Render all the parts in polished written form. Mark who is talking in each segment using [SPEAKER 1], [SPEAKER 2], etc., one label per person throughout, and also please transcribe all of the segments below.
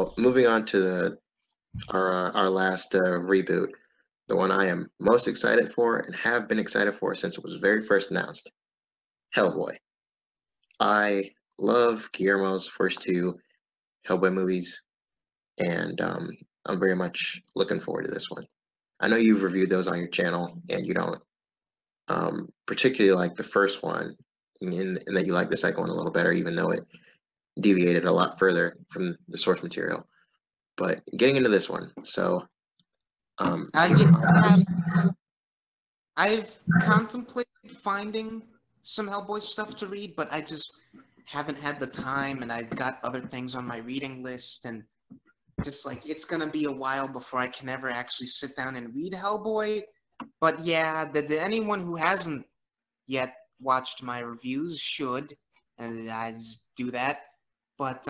[SPEAKER 1] Well, moving on to our last reboot, the one I am most excited for and have been excited for since it was very first announced, Hellboy. I love Guillermo's first two Hellboy movies, and I'm very much looking forward to this one. I know you've reviewed those on your channel, and you don't particularly like the first one, and that you like the second one a little better, even though it deviated a lot further from the source material. But getting into this one, so
[SPEAKER 2] Yeah, I've contemplated finding some Hellboy stuff to read, but I just haven't had the time, and I've got other things on my reading list, and just like it's gonna be a while before I can ever actually sit down and read Hellboy. But yeah, anyone who hasn't yet watched my reviews should, and I just do that. But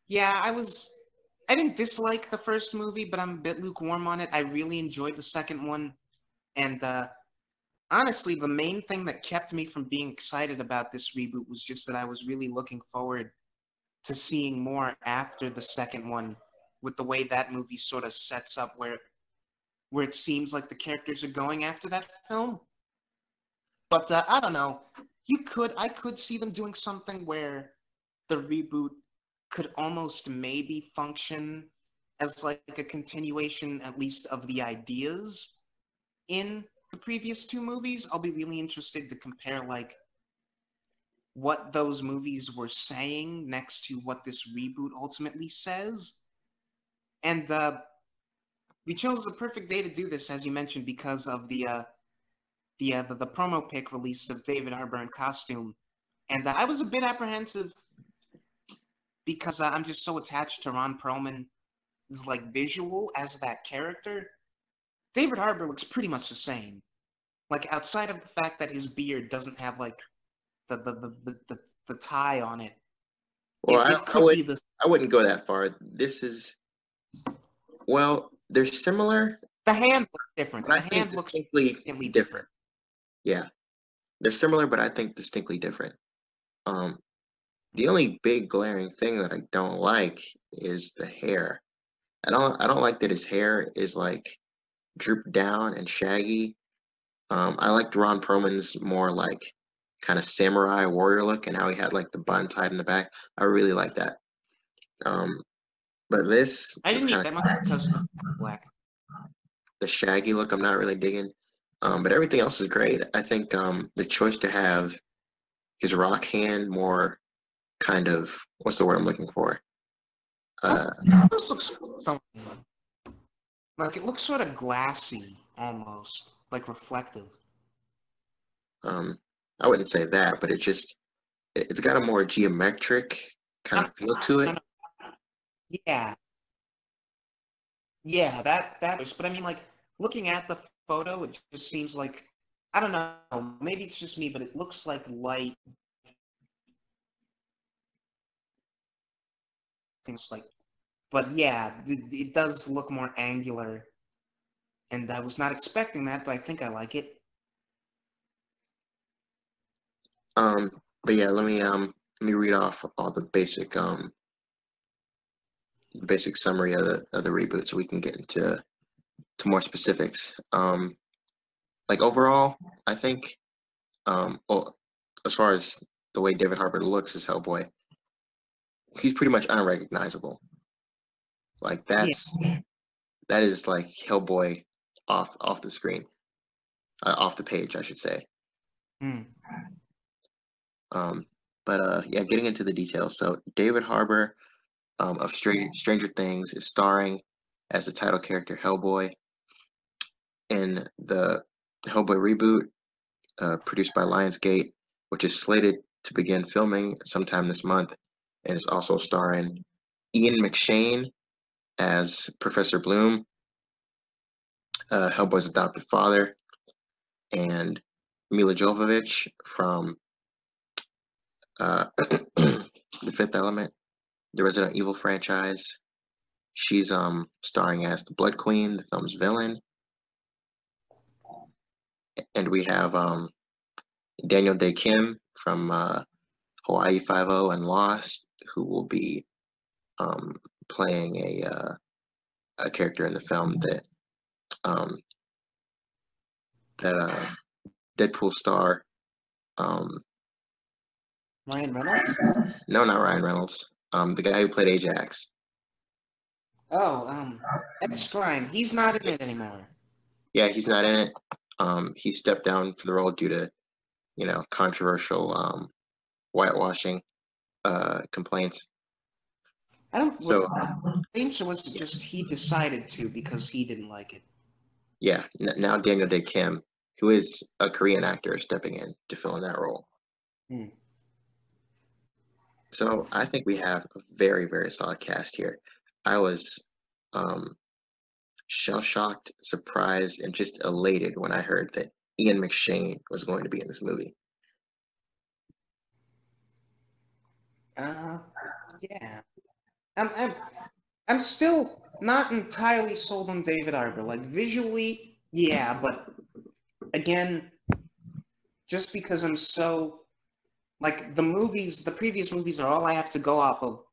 [SPEAKER 2] yeah, I didn't dislike the first movie, but I'm a bit lukewarm on it. I really enjoyed the second one, and honestly, the main thing that kept me from being excited about this reboot was just that I was really looking forward to seeing more after the second one, with the way that movie sort of sets up where it seems like the characters are going after that film. But I don't know. I could see them doing something where the reboot could almost maybe function as like a continuation, at least, of the ideas in the previous two movies. I'll be really interested to compare like what those movies were saying next to what this reboot ultimately says. And we chose the perfect day to do this, as you mentioned, because of the promo pic release of David Harbour in costume. And I was a bit apprehensive because I'm just so attached to Ron Perlman's like visual as that character. David Harbour looks pretty much the same. Like outside of the fact that his beard doesn't have like the tie on it.
[SPEAKER 1] well,
[SPEAKER 2] It could be the
[SPEAKER 1] I wouldn't go that far. This is they're similar,
[SPEAKER 2] hand looks different.
[SPEAKER 1] but I
[SPEAKER 2] The
[SPEAKER 1] think
[SPEAKER 2] hand looks
[SPEAKER 1] distinctly
[SPEAKER 2] significantly
[SPEAKER 1] different. Yeah, they're similar, but I think distinctly different. Um, the only big glaring thing that I don't like is the hair. I don't like that his hair is like drooped down and shaggy. I liked Ron Perlman's more like kind of samurai warrior look, and how he had like the bun tied in the back. I really like that. Um, but
[SPEAKER 2] I
[SPEAKER 1] this
[SPEAKER 2] didn't eat
[SPEAKER 1] kind
[SPEAKER 2] that much
[SPEAKER 1] of
[SPEAKER 2] because of black.
[SPEAKER 1] the shaggy look, I'm not really digging. But everything else is great. I think the choice to have his rock hand more kind of, what's the word I'm looking for? Uh,
[SPEAKER 2] This looks something like it looks sort of glassy, almost like reflective.
[SPEAKER 1] um, I wouldn't say that, but it's got a more geometric kind
[SPEAKER 2] I
[SPEAKER 1] of feel to
[SPEAKER 2] don't
[SPEAKER 1] it.
[SPEAKER 2] know. Yeah, yeah, that is. But I mean, like looking at the photo, it just seems like I don't know. Maybe it's just me, but it looks like light things like. But yeah, it does look more angular, and I was not expecting that, but I think I like it.
[SPEAKER 1] But yeah, let me read off all the basic summary of the reboot so we can get into more specifics. Like overall, I think well, as far as the way David Harbour looks as Hellboy, he's pretty much unrecognizable. Like
[SPEAKER 2] Yeah.
[SPEAKER 1] that is like Hellboy off the screen, off the page, I should say.
[SPEAKER 2] Hmm.
[SPEAKER 1] Um, but yeah, getting into the details. So David Harbour of Stranger Things is starring as the title character Hellboy in the Hellboy reboot, produced by Lionsgate, which is slated to begin filming sometime this month, and is also starring Ian McShane as Professor Bloom, Hellboy's adopted father, and Mila Jovovich from The Fifth Element, the Resident Evil franchise. She's starring as the Blood Queen, the film's villain, and we have Daniel Day Kim from Hawaii Five O and Lost, who will be playing a character in the film that um, that Deadpool star. Um,
[SPEAKER 2] Ryan Reynolds?
[SPEAKER 1] no, not Ryan Reynolds. The guy who played Ajax.
[SPEAKER 2] Oh, Ed Skrein. He's not in it anymore.
[SPEAKER 1] Yeah, he's not in it. He stepped down for the role due to controversial whitewashing complaints.
[SPEAKER 2] I don't. Was
[SPEAKER 1] So
[SPEAKER 2] it claims or was it just he decided to because he didn't like it?
[SPEAKER 1] yeah, now Daniel Day Kim, who is a Korean actor, is stepping in to fill in that role.
[SPEAKER 2] Hmm.
[SPEAKER 1] So I think we have a very, very solid cast here. I was um, shell shocked, surprised, and just elated when I heard that Ian McShane was going to be in this movie.
[SPEAKER 2] Uh, yeah. I'm I'm still not entirely sold on David Arbor. Like visually, yeah, but again, just because I'm so like the previous movies are all I have to go off of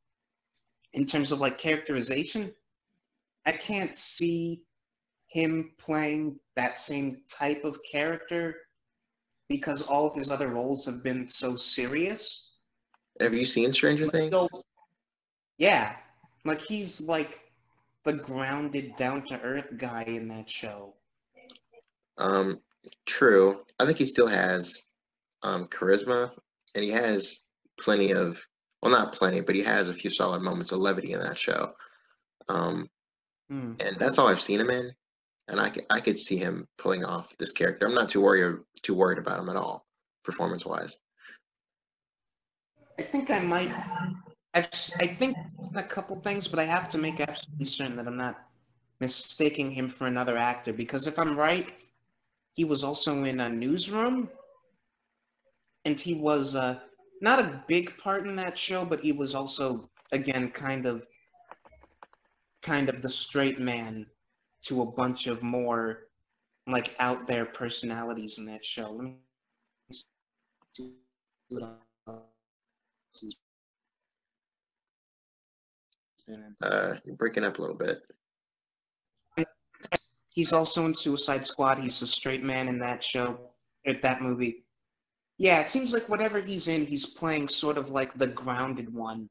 [SPEAKER 2] in terms of like characterization. I can't see him playing that same type of character because all of his other roles have been so serious.
[SPEAKER 1] Have you seen Stranger
[SPEAKER 2] So
[SPEAKER 1] Things?
[SPEAKER 2] yeah, like he's like the grounded, down to earth guy in that show.
[SPEAKER 1] Um, True. I think he still has charisma, and he has plenty of, well, not plenty, but he has a few solid moments of levity in that show. Um,
[SPEAKER 2] Hmm.
[SPEAKER 1] and that's all I've seen him in, and I could see him pulling off this character. I'm not too worried about him at all, performance wise.
[SPEAKER 2] I think I might. I think a couple things, but I have to make absolutely certain that I'm not mistaking him for another actor. Because if I'm right, he was also in a newsroom, and he was not a big part in that show, but he was also again kind of the straight man to a bunch of more like out there personalities in that show. Let me see what else he's been in.
[SPEAKER 1] You're breaking up a little bit.
[SPEAKER 2] He's also in Suicide Squad. He's a straight man in that show, at that movie. Yeah, it seems like whatever he's in, he's playing sort of like the grounded one.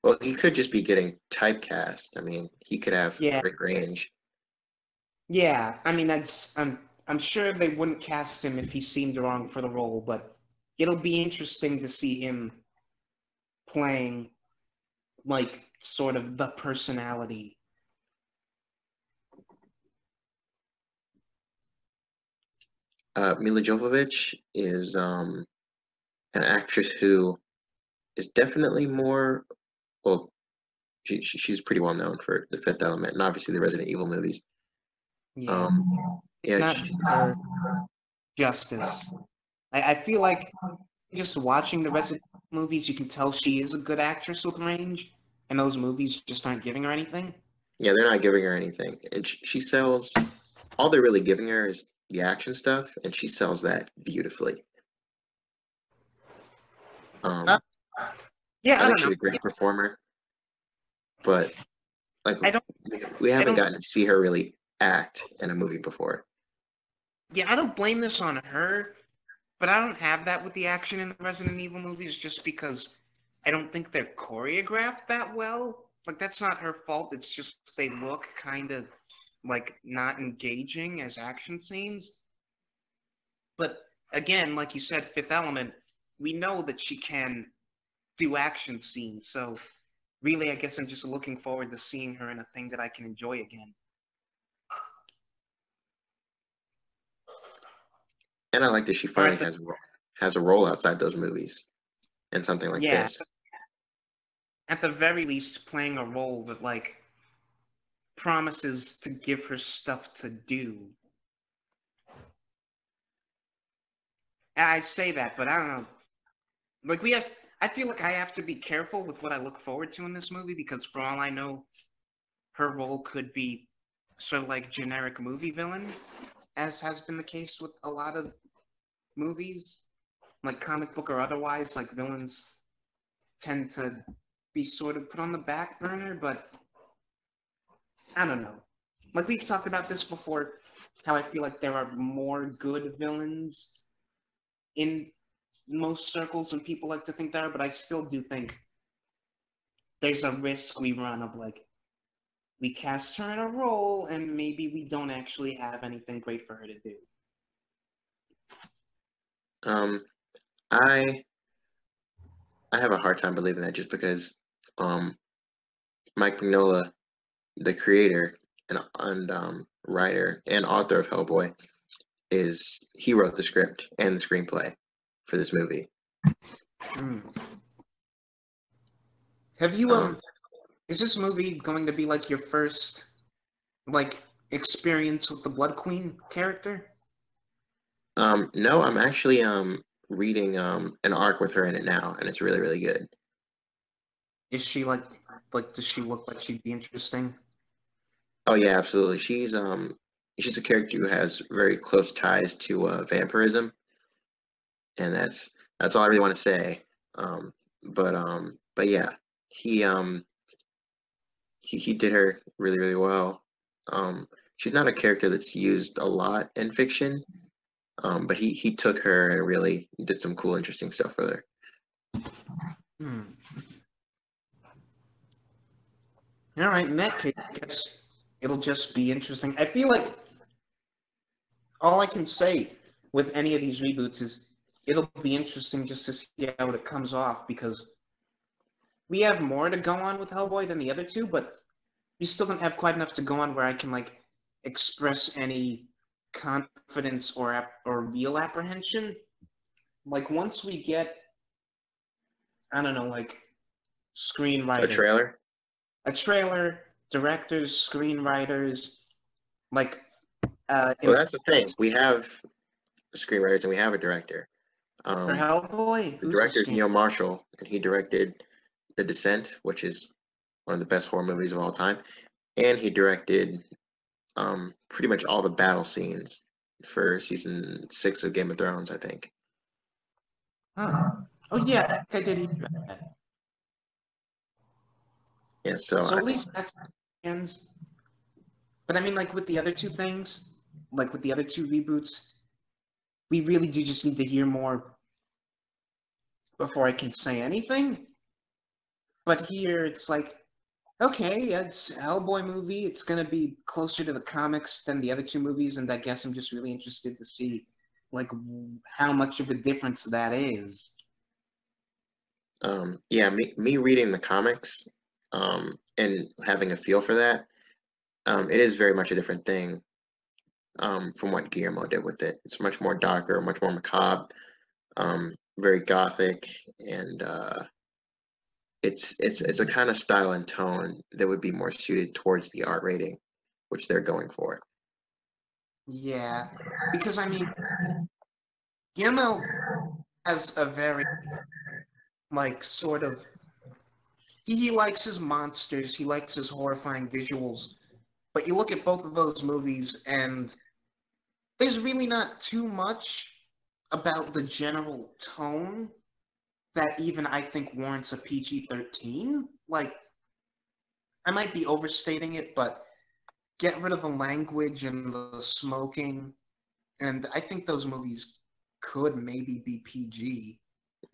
[SPEAKER 1] Well, he could just be getting typecast. I mean, he could have
[SPEAKER 2] Yeah,
[SPEAKER 1] great range.
[SPEAKER 2] yeah. I mean, I'm sure they wouldn't cast him if he seemed wrong for the role, but it'll be interesting to see him playing like sort of the personality.
[SPEAKER 1] Mila Jovovich is an actress who is definitely more, well, she's pretty well known for The Fifth Element and obviously the Resident Evil movies.
[SPEAKER 2] Yeah,
[SPEAKER 1] Um,
[SPEAKER 2] did
[SPEAKER 1] yeah,
[SPEAKER 2] not do her justice. I feel like just watching the Resident Evil movies, you can tell she is a good actress with range, and those movies just aren't giving her anything.
[SPEAKER 1] yeah, they're not giving her anything, and she sells. All they're really giving her is the action stuff, and she sells that beautifully.
[SPEAKER 2] Uh,
[SPEAKER 1] Um,
[SPEAKER 2] yeah,
[SPEAKER 1] I
[SPEAKER 2] I
[SPEAKER 1] think
[SPEAKER 2] don't know.
[SPEAKER 1] she's a great performer, but like
[SPEAKER 2] I don't.
[SPEAKER 1] we
[SPEAKER 2] I
[SPEAKER 1] haven't
[SPEAKER 2] don't.
[SPEAKER 1] gotten to see her really act in a movie before.
[SPEAKER 2] Yeah, I don't blame this on her, but I don't have that with the action in the Resident Evil movies just because I don't think they're choreographed that well. Like that's not her fault. It's just they look kind of like not engaging as action scenes. But again, like you said, Fifth Element, we know that she can do action scenes. So really, I guess I'm just looking forward to seeing her in a thing that I can enjoy again.
[SPEAKER 1] And I like that she
[SPEAKER 2] Or
[SPEAKER 1] finally
[SPEAKER 2] at the
[SPEAKER 1] has a role outside those movies and something like
[SPEAKER 2] yeah,
[SPEAKER 1] this.
[SPEAKER 2] at the very least, playing a role that like promises to give her stuff to do. I say that, but I don't know. Like we have, I feel like I have to be careful with what I look forward to in this movie because for all I know, her role could be sort of like generic movie villain, as has been the case with a lot of movies, like comic book or otherwise. Like villains tend to be sort of put on the back burner, but I don't know. Like we've talked about this before, how I feel like there are more good villains in most circles than people like to think there are, but I still do think there's a risk we run of like we cast her in a role and maybe we don't actually have anything great for her to do.
[SPEAKER 1] Um, I I have a hard time believing that just because um, Mike Mignola, the creator and writer and author of Hellboy, he wrote the script and the screenplay for this movie.
[SPEAKER 2] Hmm. Have you
[SPEAKER 1] Um,
[SPEAKER 2] is this movie going to be like your first like experience with the Blood Queen character?
[SPEAKER 1] no, I'm actually reading an arc with her in it now, and it's really really good.
[SPEAKER 2] Is she like does she look like she'd be interesting?
[SPEAKER 1] Oh yeah, absolutely. She's a character who has very close ties to vampirism, and that's all I really want to say. But yeah, he um he did her really really well. Um, she's not a character that's used a lot in fiction, but he took her and really did some cool interesting stuff with her.
[SPEAKER 2] Hmm. All right, in that case, I guess it'll just be interesting. I feel like all I can say with any of these reboots is it'll be interesting just to see how it comes off because we have more to go on with Hellboy than the other two, but we still don't have quite enough to go on where I can like express any confidence or real apprehension. Like once we get, I don't know, like
[SPEAKER 1] A
[SPEAKER 2] screenwriting,
[SPEAKER 1] trailer.
[SPEAKER 2] a trailer, directors, screenwriters, like
[SPEAKER 1] Well,
[SPEAKER 2] in
[SPEAKER 1] that's the thing. We have screenwriters and we have a director.
[SPEAKER 2] for
[SPEAKER 1] Um,
[SPEAKER 2] Hellboy,
[SPEAKER 1] the
[SPEAKER 2] who's the
[SPEAKER 1] director is
[SPEAKER 2] screen?
[SPEAKER 1] Neil Marshall, and he directed The Descent, which is one of the best horror movies of all time, and he directed pretty much all the battle scenes for season 6 of Game of Thrones, I think.
[SPEAKER 2] Huh. Oh yeah, I did hear that.
[SPEAKER 1] Yeah, so
[SPEAKER 2] So at least that's ends. But I mean, like with the other two things, like with the other two reboots, we really do just need to hear more before I can say anything. But here it's like, okay, it's a Hellboy movie. It's gonna be closer to the comics than the other two movies, and I guess I'm just really interested to see like how much of a difference that is.
[SPEAKER 1] yeah, me reading the comics and having a feel for that, it is very much a different thing from what Guillermo did with it. It's much more darker, much more macabre, very gothic, and it's a kind of style and tone that would be more suited towards the R rating, which they're going for.
[SPEAKER 2] Yeah, because I mean, Guillermo has a very like sort of he likes his monsters, he likes his horrifying visuals, but you look at both of those movies and there's really not too much about the general tone that even I think warrants a PG-13. Like, I might be overstating it, but get rid of the language and the smoking, and I think those movies could maybe be PG.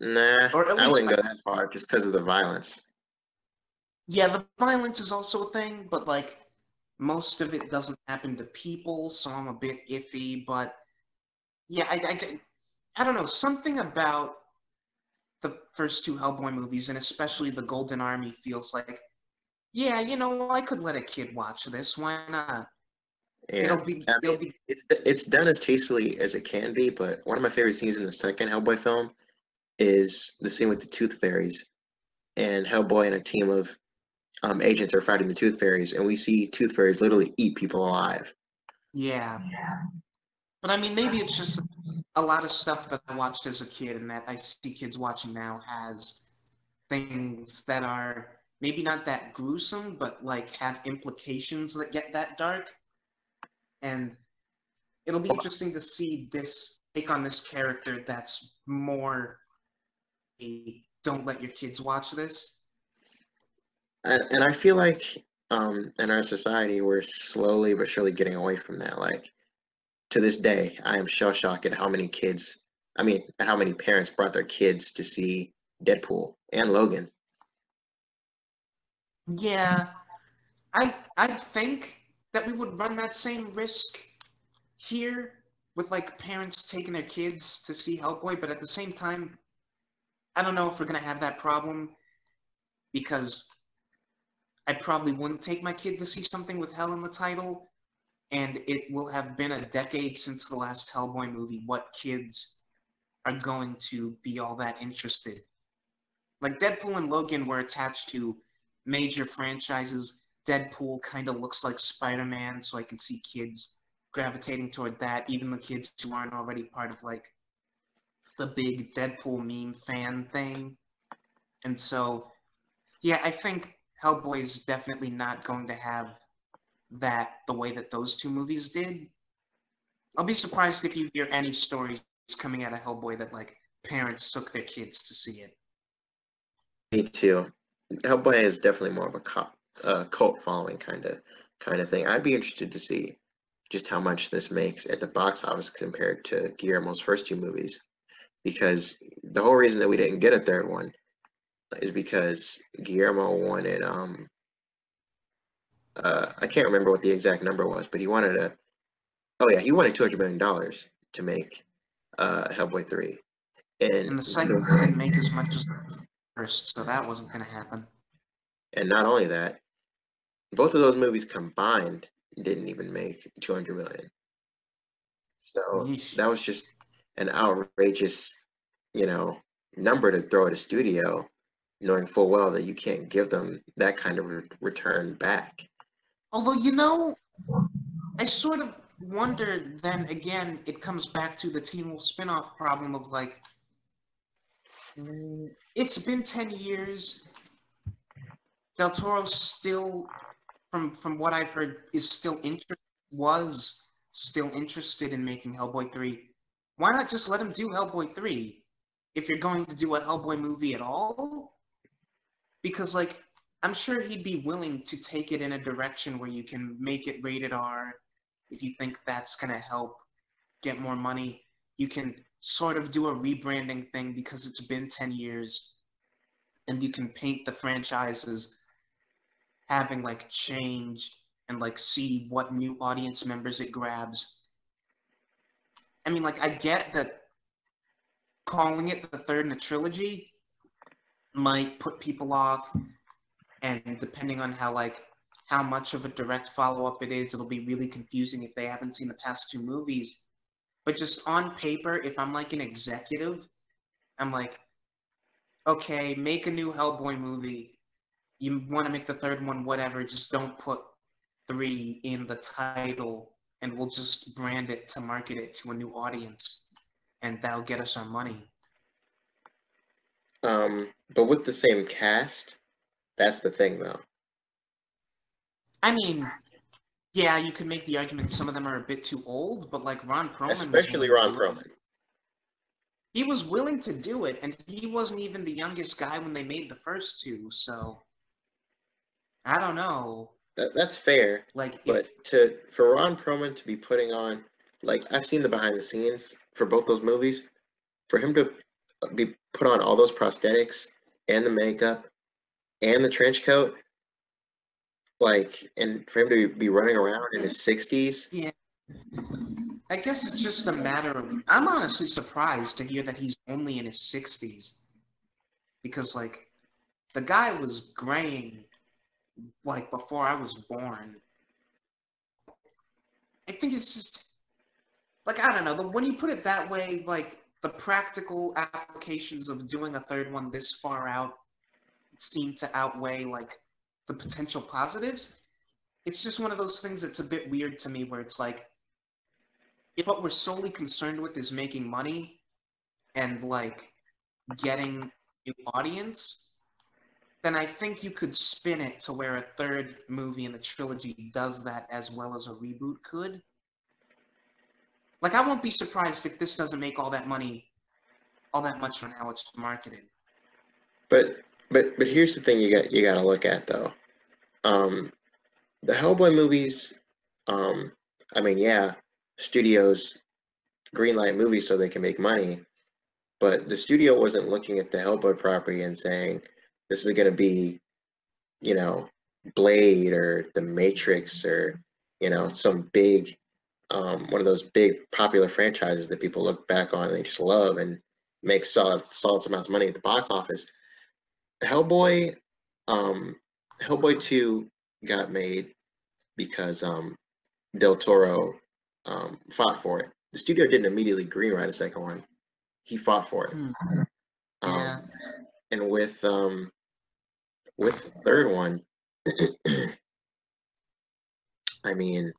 [SPEAKER 1] Nah,
[SPEAKER 2] Or at
[SPEAKER 1] I
[SPEAKER 2] least,
[SPEAKER 1] wouldn't go that far just because of the violence.
[SPEAKER 2] yeah, the violence is also a thing, but like, most of it doesn't happen to people, so I'm a bit iffy, but yeah, I don't know, something about the first two Hellboy movies, and especially the Golden Army, feels like, yeah, you know, I could let a kid watch this. Why not?
[SPEAKER 1] Yeah, I
[SPEAKER 2] It'll
[SPEAKER 1] mean,
[SPEAKER 2] be,
[SPEAKER 1] it's done as tastefully as it can be, but one of my favorite scenes in the second Hellboy film is the scene with the Tooth Fairies and Hellboy and a team of agents are fighting the Tooth Fairies, and we see Tooth Fairies literally eat people alive.
[SPEAKER 2] yeah. But I mean, maybe it's just a lot of stuff that I watched as a kid and that I see kids watching now has things that are maybe not that gruesome, but like have implications that get that dark. And it'll be interesting to see this take on this character that's more a don't let your kids watch this.
[SPEAKER 1] and I feel like in our society we're slowly but surely getting away from that. Like to this day, I am shell shocked at how many kids, I mean, at how many parents brought their kids to see Deadpool and Logan.
[SPEAKER 2] Yeah, I think that we would run that same risk here with like parents taking their kids to see Hellboy, but at the same time, I don't know if we're gonna have that problem because I probably wouldn't take my kid to see something with Hell in the title, and it will have been a decade since the last Hellboy movie. What kids are going to be all that interested? Like Deadpool and Logan were attached to major franchises. Deadpool kind of looks like Spider-Man, so I can see kids gravitating toward that, even the kids who aren't already part of like the big Deadpool meme fan thing. And so, yeah, I think Hellboy is definitely not going to have that the way that those two movies did. I'll be surprised if you hear any stories coming out of Hellboy that like parents took their kids to see it.
[SPEAKER 1] Me too. Hellboy is definitely more of a cult following kind of thing. I'd be interested to see just how much this makes at the box office compared to Guillermo's first two movies. Because the whole reason that we didn't get a third one is because Guillermo wanted I can't remember what the exact number was, but he wanted a oh yeah, he wanted $200 million to make Hellboy 3.
[SPEAKER 2] And
[SPEAKER 1] And
[SPEAKER 2] the second one didn't make as much as the first, so that wasn't going to happen.
[SPEAKER 1] and not only that, both of those movies combined didn't even make 200 million. So
[SPEAKER 2] Yeesh.
[SPEAKER 1] that was just an outrageous, you know, number to throw at a studio, knowing full well that you can't give them that kind of return back.
[SPEAKER 2] Although, I sort of wonder then again, it comes back to the Teen Wolf spinoff problem of like, it's been 10 years. Del Toro still, from what I've heard, was still interested in making Hellboy 3. Why not just let him do Hellboy 3 if you're going to do a Hellboy movie at all? Because like I'm sure he'd be willing to take it in a direction where you can make it rated R if you think that's going to help get more money. You can sort of do a rebranding thing because it's been 10 years and you can paint the franchises having like changed and like see what new audience members it grabs. I mean, like I get that calling it the third in a trilogy might put people off, and depending on how much of a direct follow-up it is, it'll be really confusing if they haven't seen the past two movies. But just on paper, if I'm like an executive, I'm like, okay, make a new Hellboy movie. You want to make the third one, whatever, just don't put 3 in the title, and we'll just brand it to market it to a new audience, and that'll get us our money.
[SPEAKER 1] But with the same cast, that's the thing though.
[SPEAKER 2] I mean, yeah, you could make the argument some of them are a bit too old, but like Ron Perlman was
[SPEAKER 1] Especially
[SPEAKER 2] willing to
[SPEAKER 1] Ron
[SPEAKER 2] do it.
[SPEAKER 1] Perlman.
[SPEAKER 2] He was willing to do it, and he wasn't even the youngest guy when they made the first two, so I don't know.
[SPEAKER 1] That's fair,
[SPEAKER 2] Like if
[SPEAKER 1] but for Ron Perlman to be putting on, like I've seen the behind the scenes for both those movies, for him to be put on all those prosthetics and the makeup and the trench coat, like, and for him to be running around in his 60s.
[SPEAKER 2] yeah, I guess it's just a matter of I'm honestly surprised to hear that he's only in his 60s because like the guy was graying like before I was born. I think it's just like I don't know. When you put it that way, like the practical applications of doing a third one this far out seem to outweigh like the potential positives. It's just one of those things that's a bit weird to me where it's like if what we're solely concerned with is making money and like getting new audience, then I think you could spin it to where a third movie in the trilogy does that as well as a reboot could. Like I won't be surprised if this doesn't make all that money, all that much on how it's marketed.
[SPEAKER 1] But But here's the thing you got to look at though. Um, the Hellboy movies, um, I mean, yeah, studios greenlight movies so they can make money, but the studio wasn't looking at the Hellboy property and saying this is going to be, you know, Blade or The Matrix or, some big, one of those big popular franchises that people look back on and they just love and make solid amounts of money at the box office. Hellboy, um, Hellboy 2 got made because Del Toro fought for it. The studio didn't immediately greenlight a second one. He fought for it.
[SPEAKER 2] Hmm.
[SPEAKER 1] Um,
[SPEAKER 2] Yeah.
[SPEAKER 1] and with the third one, I mean,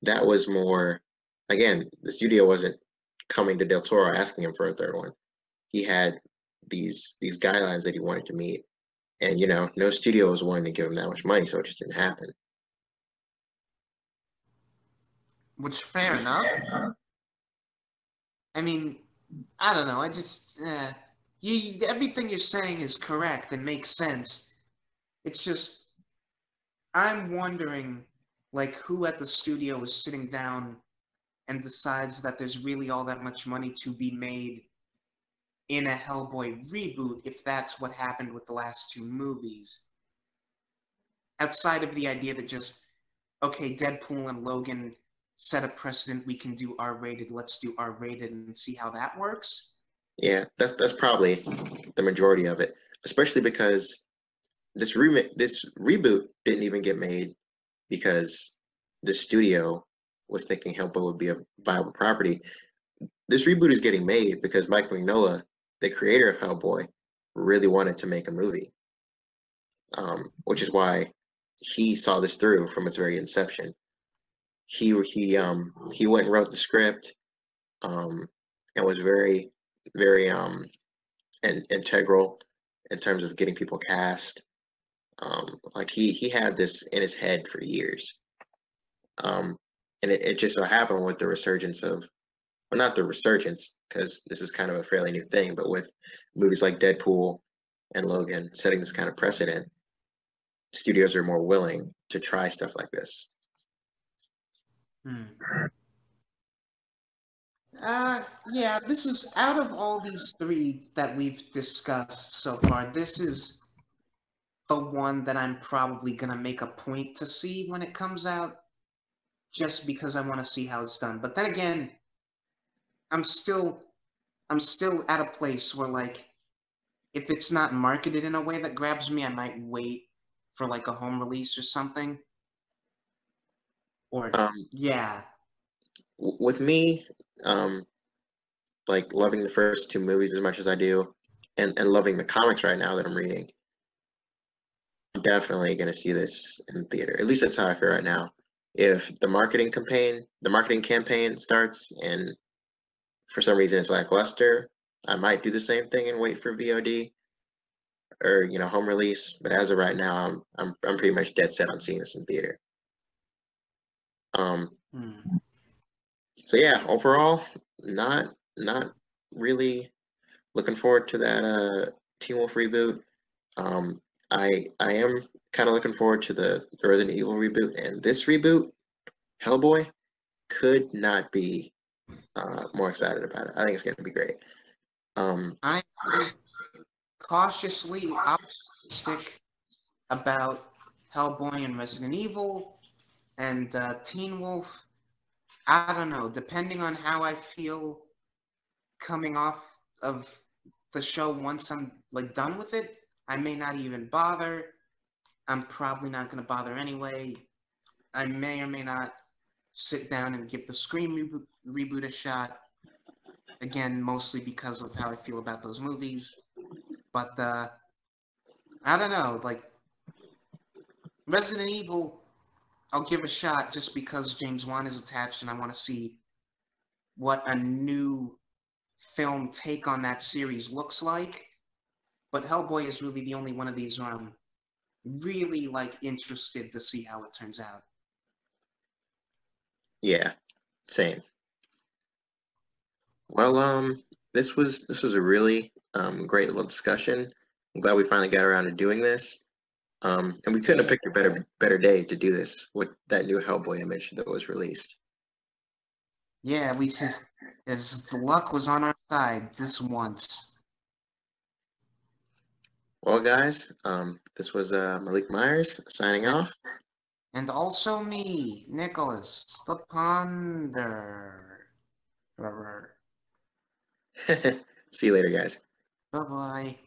[SPEAKER 1] that was more, again, the studio wasn't coming to Del Toro asking him for a third one. He had these guidelines that he wanted to meet, and no studio was willing to give him that much money, so it just didn't happen.
[SPEAKER 2] Which fair enough. I mean, I don't know. Everything you're saying is correct and makes sense. It's just I'm wondering, like, who at the studio is sitting down and decides that there's really all that much money to be made in a Hellboy reboot if that's what happened with the last two movies. Outside of the idea that just, okay, Deadpool and Logan set a precedent, we can do R-rated, let's do R-rated and see how that works.
[SPEAKER 1] Yeah, that's probably the majority of it, especially because this reboot didn't even get made because the studio was thinking Hellboy would be a viable property. This reboot is getting made because Mike Mignola, the creator of Hellboy, really wanted to make a movie, which is why he saw this through from its very inception. He went and wrote the script, um, and was very integral in terms of getting people cast. Like he had this in his head for years. Um, and it just so happened with the resurgence of, well, not the resurgence, because this is kind of a fairly new thing, but with movies like Deadpool and Logan setting this kind of precedent, studios are more willing to try stuff like this.
[SPEAKER 2] Hmm. Yeah, this is out of all these three that we've discussed so far, this is the one that I'm probably gonna make a point to see when it comes out, just because I want to see how it's done. But then again, I'm still I'm still at a place where, like, if it's not marketed in a way that grabs me, I might wait for like a home release or something. Or
[SPEAKER 1] Um,
[SPEAKER 2] yeah.
[SPEAKER 1] with me, um, like loving the first two movies as much as I do, and loving the comics right now that I'm reading, I'm definitely going to see this in theater. At least that's how I feel right now. If the marketing campaign starts, and for some reason it's lackluster, I might do the same thing and wait for VOD or home release. But as of right now, I'm pretty much dead set on seeing this in theater. Um,
[SPEAKER 2] Hmm.
[SPEAKER 1] so yeah, overall, not really looking forward to that Teen Wolf reboot. I am kind of looking forward to the Resident Evil reboot, and this reboot, Hellboy, could not be more excited about it. I think it's going to be great. Um,
[SPEAKER 2] I'm cautiously optimistic about Hellboy and Resident Evil and Teen Wolf. I don't know. Depending on how I feel coming off of the show once I'm like done with it, I may not even bother. I'm probably not going to bother anyway. I may or may not sit down and give the Scream reboot a shot. Again, mostly because of how I feel about those movies. But I don't know. Like Resident Evil, I'll give a shot just because James Wan is attached and I want to see what a new film take on that series looks like. But Hellboy is really the only one of these where I'm really like interested to see how it turns out.
[SPEAKER 1] yeah, same. Well, this was a really great little discussion. I'm glad we finally got around to doing this. And we couldn't have picked a better day to do this with that new Hellboy image that was released.
[SPEAKER 2] Yeah, at least as the luck was on our side this once.
[SPEAKER 1] Well, guys, this was Malik Myers signing
[SPEAKER 2] And,
[SPEAKER 1] off.
[SPEAKER 2] and also me, Nicholas, the Ponder.
[SPEAKER 1] See you later, guys.
[SPEAKER 2] Bye-bye.